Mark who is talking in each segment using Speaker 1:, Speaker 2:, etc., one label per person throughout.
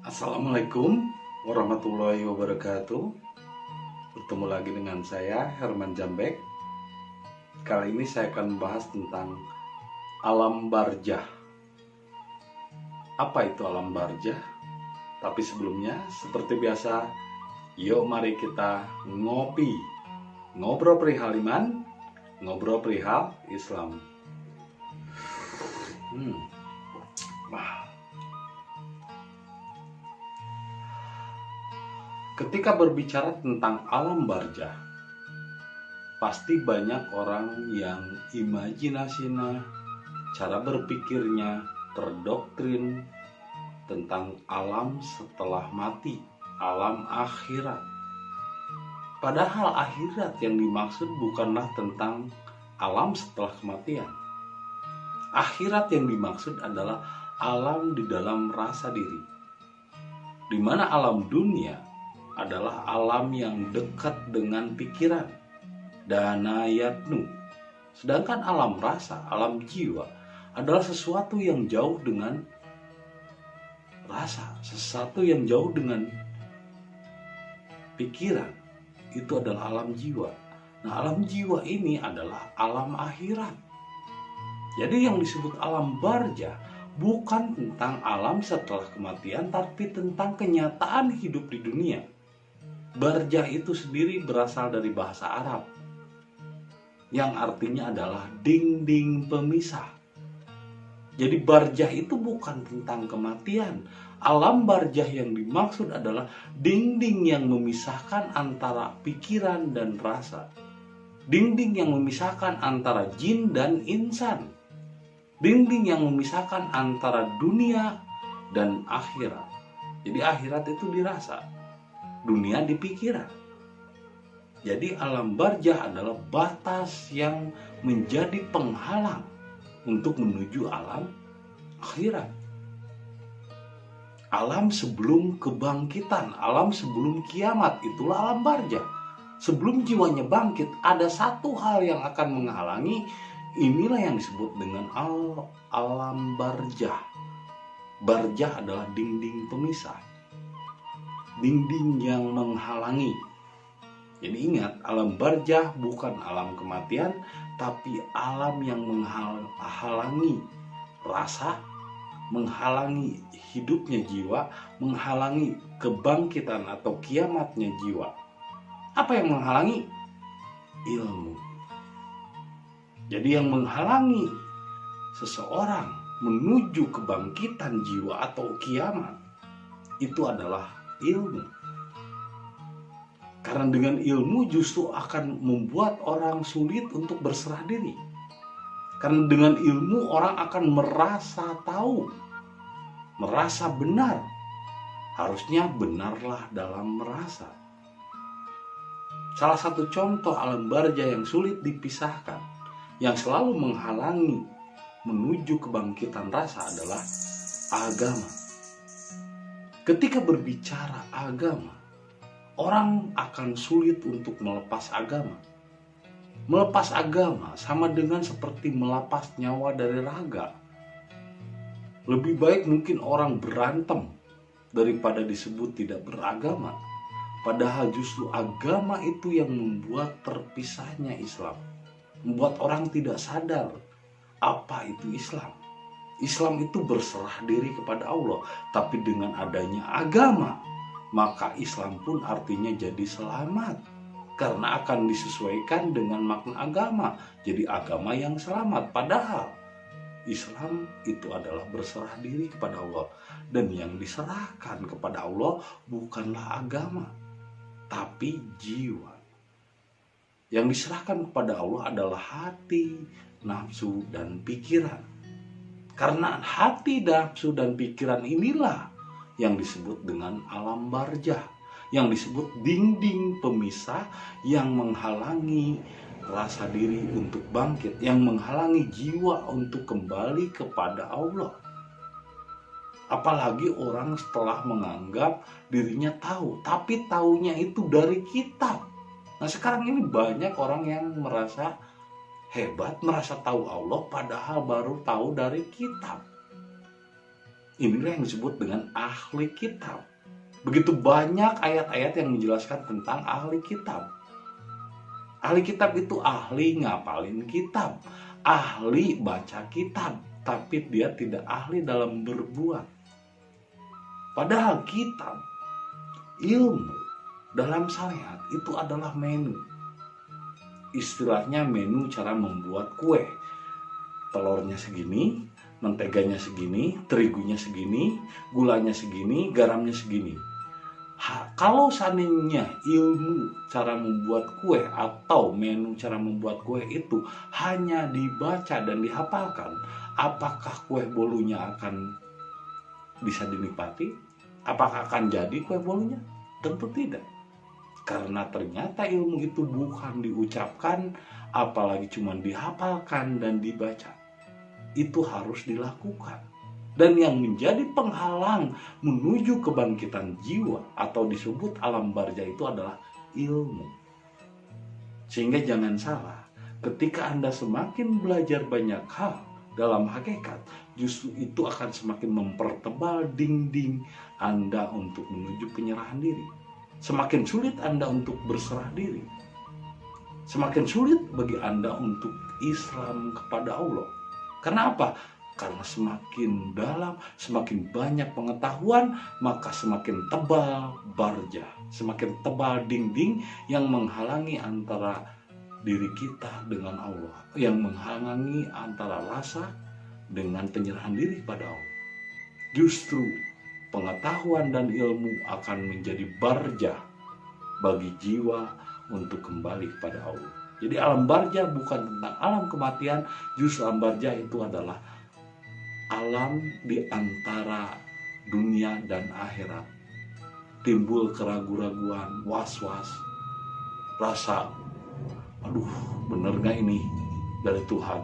Speaker 1: Assalamualaikum warahmatullahi wabarakatuh. Bertemu lagi dengan saya Herman Jambek. Kali ini saya akan membahas tentang alam barzah. Apa itu alam barzah? Tapi sebelumnya, seperti biasa, yuk mari kita ngopi. Ngobrol perihal iman, ngobrol perihal Islam. Ketika berbicara tentang alam barzah, pasti banyak orang yang imajinasinya, cara berpikirnya terdoktrin tentang alam setelah mati, alam akhirat. Padahal akhirat yang dimaksud bukanlah tentang alam setelah kematian. Akhirat yang dimaksud adalah alam di dalam rasa diri, di mana alam dunia adalah alam yang dekat dengan pikiran, danayatnu. Sedangkan alam rasa, alam jiwa adalah sesuatu yang jauh dengan rasa, sesuatu yang jauh dengan pikiran. Itu adalah alam jiwa. Nah, alam jiwa ini adalah alam akhirat. Jadi yang disebut alam barzah bukan tentang alam setelah kematian, tapi tentang kenyataan hidup di dunia. Barzah itu sendiri berasal dari bahasa Arab yang artinya adalah dinding pemisah. Jadi barzah itu bukan tentang kematian. Alam barzah yang dimaksud adalah dinding yang memisahkan antara pikiran dan rasa. Dinding yang memisahkan antara jin dan insan. Dinding yang memisahkan antara dunia dan akhirat. Jadi akhirat itu dirasa, dunia di pikiran. Jadi alam barzah adalah batas yang menjadi penghalang untuk menuju alam akhirat. Alam sebelum kebangkitan, alam sebelum kiamat, itulah alam barzah. Sebelum jiwanya bangkit, ada satu hal yang akan menghalangi. Inilah yang disebut dengan alam barzah. Barzah adalah dinding pemisah, dinding yang menghalangi. Jadi ingat, alam barzah bukan alam kematian, tapi alam yang menghalangi rasa, menghalangi hidupnya jiwa, menghalangi kebangkitan atau kiamatnya jiwa. Apa yang menghalangi? Ilmu. Jadi yang menghalangi seseorang menuju kebangkitan jiwa atau kiamat itu adalah ilmu. Karena dengan ilmu justru akan membuat orang sulit untuk berserah diri. Karena dengan ilmu orang akan merasa tahu, merasa benar. Harusnya benarlah dalam merasa. Salah satu contoh alam barzah yang sulit dipisahkan, yang selalu menghalangi menuju kebangkitan rasa adalah agama. Ketika berbicara agama, orang akan sulit untuk melepas agama. Melepas agama sama dengan seperti melepas nyawa dari raga. Lebih baik mungkin orang berantem daripada disebut tidak beragama. Padahal justru agama itu yang membuat terpisahnya Islam. Membuat orang tidak sadar apa itu Islam. Islam itu berserah diri kepada Allah. Tapi dengan adanya agama, maka Islam pun artinya jadi selamat. Karena akan disesuaikan dengan makna agama. Jadi agama yang selamat. Padahal Islam itu adalah berserah diri kepada Allah. Dan yang diserahkan kepada Allah bukanlah agama, tapi jiwa. Yang diserahkan kepada Allah adalah hati, nafsu, dan pikiran. Karena hati, nafsu, dan pikiran inilah yang disebut dengan alam barzah, yang disebut dinding pemisah yang menghalangi rasa diri untuk bangkit, yang menghalangi jiwa untuk kembali kepada Allah. Apalagi orang setelah menganggap dirinya tahu, tapi taunya itu dari kitab. Nah sekarang ini banyak orang yang merasa hebat, merasa tahu Allah, padahal baru tahu dari kitab. Inilah yang disebut dengan ahli kitab. Begitu banyak ayat-ayat yang menjelaskan tentang ahli kitab. Ahli kitab itu ahli ngapalin kitab, ahli baca kitab, tapi dia tidak ahli dalam berbuat. Padahal kitab, ilmu dalam syariat itu adalah menu. Istilahnya menu cara membuat kue. Telurnya segini, menteganya segini, terigunya segini, gulanya segini, garamnya segini. Kalau seandainya ilmu cara membuat kue atau menu cara membuat kue itu hanya dibaca dan dihafalkan, apakah kue bolunya akan bisa dinikmati? Apakah akan jadi kue bolunya? Tentu tidak. Karena ternyata ilmu itu bukan diucapkan, apalagi cuma dihafalkan dan dibaca. Itu harus dilakukan. Dan yang menjadi penghalang menuju kebangkitan jiwa atau disebut alam barja itu adalah ilmu. Sehingga jangan salah, ketika Anda semakin belajar banyak hal dalam hakikat, justru itu akan semakin mempertebal dinding Anda untuk menuju penyerahan diri. Semakin sulit Anda untuk berserah diri. Semakin sulit bagi Anda untuk Islam kepada Allah. Karena apa? Karena semakin dalam, semakin banyak pengetahuan, maka semakin tebal barja, semakin tebal dinding yang menghalangi antara diri kita dengan Allah, yang menghalangi antara rasa dengan penyerahan diri pada Allah. Justru pengetahuan dan ilmu akan menjadi barja bagi jiwa untuk kembali kepada Allah. Jadi alam barja bukan tentang alam kematian, justru alam barja itu adalah alam di antara dunia dan akhirat. Timbul keraguan-raguan, was-was, rasa, aduh bener gak ini dari Tuhan.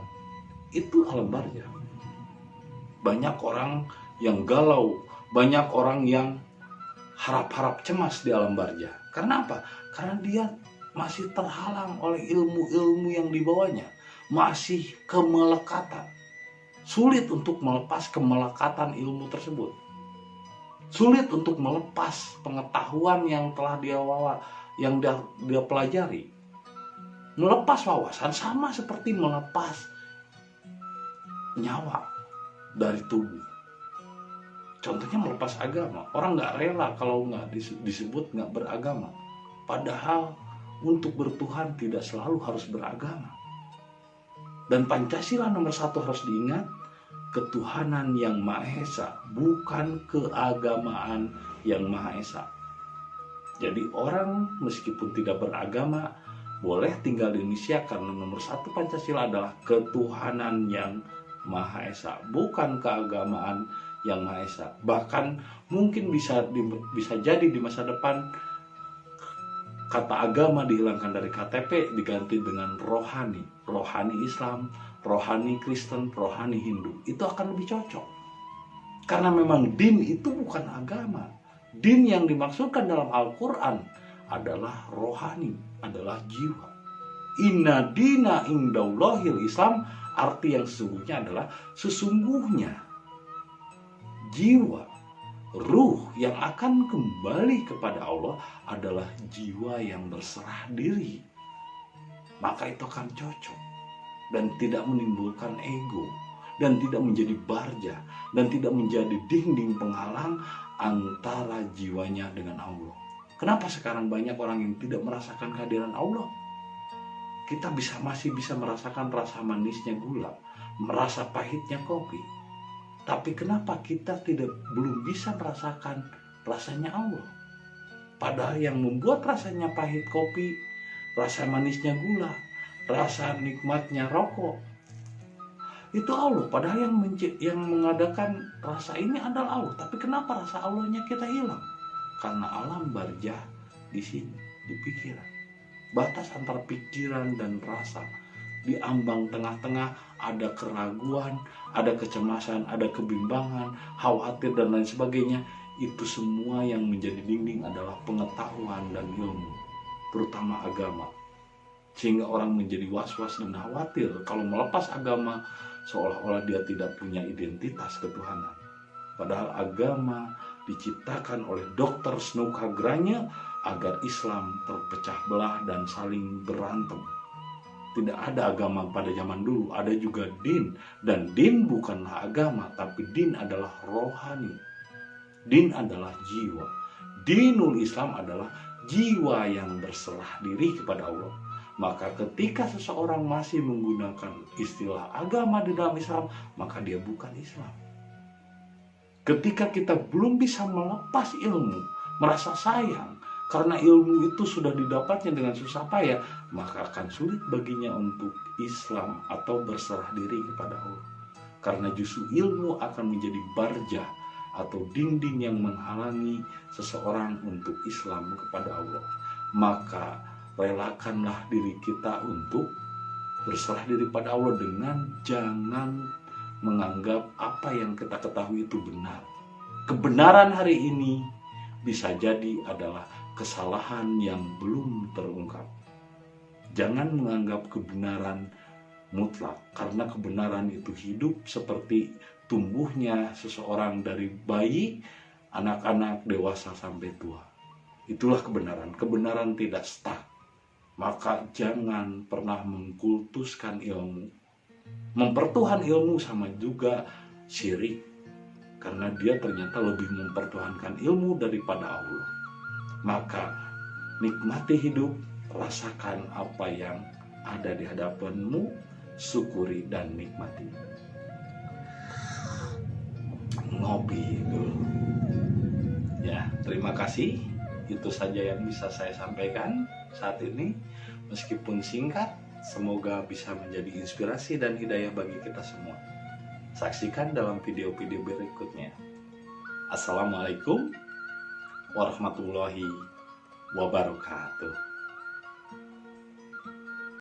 Speaker 1: Itu alam barja. Banyak orang yang galau, banyak orang yang harap-harap cemas di alam barja. Karena apa? Karena dia masih terhalang oleh ilmu-ilmu yang dibawanya, masih kemelekatan. Sulit untuk melepas kemelekatan ilmu tersebut. Sulit untuk melepas pengetahuan yang telah dia pelajari. Melepas wawasan sama seperti melepas nyawa dari tubuh. Contohnya melepas agama. Orang nggak rela kalau nggak disebut nggak beragama. Padahal untuk bertuhan tidak selalu harus beragama. Dan Pancasila nomor 1 harus diingat, ketuhanan yang Maha Esa, bukan keagamaan yang Maha Esa. Jadi orang meskipun tidak beragama boleh tinggal di Indonesia karena nomor 1 Pancasila adalah ketuhanan yang Maha Esa, bukan keagamaan yang Maha Esa. Bahkan mungkin bisa jadi di masa depan kata agama dihilangkan dari KTP, diganti dengan rohani. Rohani Islam, rohani Kristen, rohani Hindu. Itu akan lebih cocok. Karena memang din itu bukan agama. Din yang dimaksudkan dalam Al-Quran adalah rohani, adalah jiwa. Inna dina indallahil Islam, arti yang sesungguhnya adalah sesungguhnya jiwa, ruh yang akan kembali kepada Allah adalah jiwa yang berserah diri. Maka itu akan cocok dan tidak menimbulkan ego dan tidak menjadi barja dan tidak menjadi dinding penghalang antara jiwanya dengan Allah. Kenapa sekarang banyak orang yang tidak merasakan kehadiran Allah? Kita masih bisa merasakan rasa manisnya gula, merasa pahitnya kopi. Tapi kenapa kita belum bisa merasakan rasanya Allah? Padahal yang membuat rasanya pahit kopi, rasa manisnya gula, rasa nikmatnya rokok, itu Allah. Padahal yang mengadakan rasa ini adalah Allah. Tapi kenapa rasa Allahnya kita hilang? Karena alam barja di sini, di pikiran. Batas antara pikiran dan rasa, di ambang tengah-tengah ada keraguan, ada kecemasan, ada kebimbangan, khawatir dan lain sebagainya. Itu semua yang menjadi dinding adalah pengetahuan dan ilmu, terutama agama. Sehingga orang menjadi was-was dan khawatir kalau melepas agama, seolah-olah dia tidak punya identitas ketuhanan. Padahal agama diciptakan oleh Dr. Snoukagranya agar Islam terpecah belah dan saling berantem. Tidak ada agama pada zaman dulu, ada juga din. Dan din bukanlah agama, tapi din adalah rohani. Din adalah jiwa. Dinul Islam adalah jiwa yang berserah diri kepada Allah. Maka ketika seseorang masih menggunakan istilah agama di dalam Islam, maka dia bukan Islam. Ketika kita belum bisa melepas ilmu, merasa sayang, karena ilmu itu sudah didapatnya dengan susah payah, maka akan sulit baginya untuk Islam atau berserah diri kepada Allah. Karena justru ilmu akan menjadi barjah atau dinding yang menghalangi seseorang untuk Islam kepada Allah. Maka relakanlah diri kita untuk berserah diri pada Allah dengan jangan menganggap apa yang kita ketahui itu benar. Kebenaran hari ini bisa jadi adalah kesalahan yang belum terungkap. Jangan menganggap kebenaran mutlak, karena kebenaran itu hidup seperti tumbuhnya seseorang dari bayi, anak-anak, dewasa sampai tua. Itulah kebenaran. Kebenaran tidak stuck. Maka jangan pernah mengkultuskan ilmu. Mempertuhan ilmu sama juga syirik, karena dia ternyata lebih mempertuhankan ilmu daripada Allah. Maka nikmati hidup, rasakan apa yang ada di hadapanmu, syukuri dan nikmati. Ngopi dulu. Ya, terima kasih. Itu saja yang bisa saya sampaikan saat ini. Meskipun singkat, semoga bisa menjadi inspirasi dan hidayah bagi kita semua. Saksikan dalam video-video berikutnya. Assalamualaikum warahmatullahi wabarakatuh.